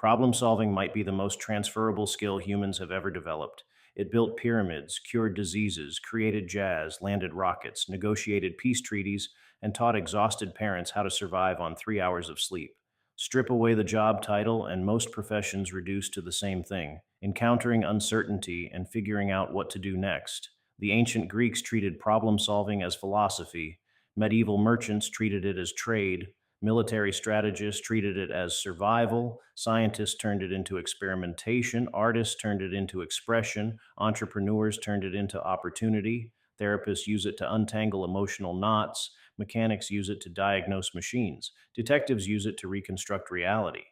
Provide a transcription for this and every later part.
Problem solving might be the most transferable skill humans have ever developed. It built pyramids, cured diseases, created jazz, landed rockets, negotiated peace treaties, and taught exhausted parents how to survive on 3 hours of sleep. Strip away the job title, and most professions reduce to the same thing: encountering uncertainty and figuring out what to do next. The ancient Greeks treated problem solving as philosophy, medieval merchants treated it as trade, military strategists treated it as survival, scientists turned it into experimentation, artists turned it into expression, entrepreneurs turned it into opportunity, therapists use it to untangle emotional knots, mechanics use it to diagnose machines, detectives use it to reconstruct reality.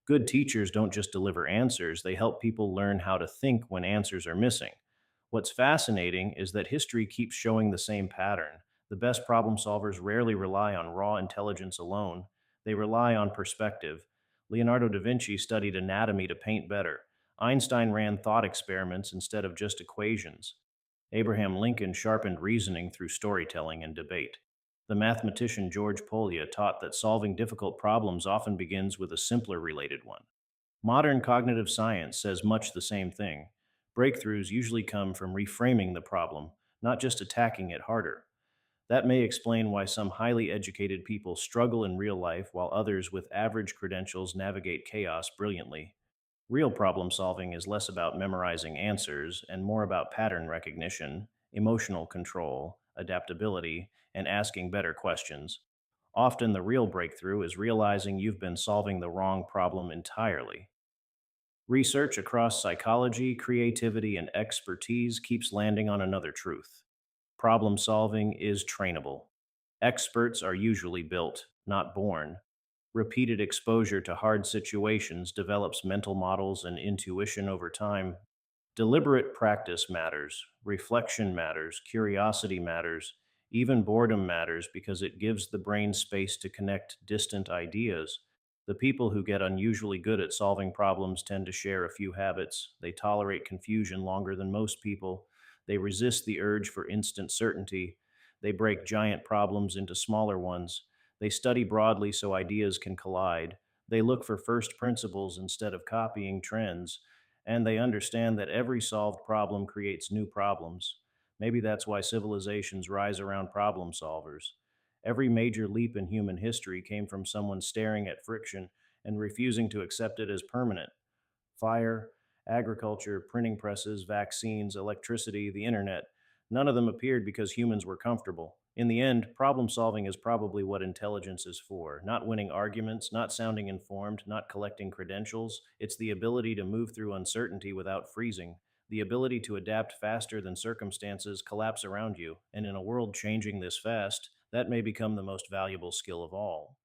Good teachers don't just deliver answers, they help people learn how to think when answers are missing. What's fascinating is that history keeps showing the same pattern. The best problem solvers rarely rely on raw intelligence alone, they rely on perspective. Leonardo da Vinci studied anatomy to paint better. Einstein ran thought experiments instead of just equations. Abraham Lincoln sharpened reasoning through storytelling and debate. The mathematician George Polya taught that solving difficult problems often begins with a simpler related one. Modern cognitive science says much the same thing. Breakthroughs usually come from reframing the problem, not just attacking it harder. That may explain why some highly educated people struggle in real life while others with average credentials navigate chaos brilliantly. Real problem solving is less about memorizing answers and more about pattern recognition, emotional control, adaptability, and asking better questions. Often the real breakthrough is realizing you've been solving the wrong problem entirely. Research across psychology, creativity, and expertise keeps landing on another truth: problem solving is trainable. Experts are usually built, not born. Repeated exposure to hard situations develops mental models and intuition over time. Deliberate practice matters, reflection matters, curiosity matters, even boredom matters because it gives the brain space to connect distant ideas. The people who get unusually good at solving problems tend to share a few habits. They tolerate confusion longer than most people. They resist the urge for instant certainty. They break giant problems into smaller ones. They study broadly so ideas can collide. They look for first principles instead of copying trends, and they understand that every solved problem creates new problems. Maybe that's why civilizations rise around problem solvers. Every major leap in human history came from someone staring at friction and refusing to accept it as permanent. Fire, agriculture, printing presses, vaccines, electricity, the internet. None of them appeared because humans were comfortable. In the end, problem solving is probably what intelligence is for: not winning arguments, not sounding informed, not collecting credentials. It's the ability to move through uncertainty without freezing, the ability to adapt faster than circumstances collapse around you. And in a world changing this fast, that may become the most valuable skill of all.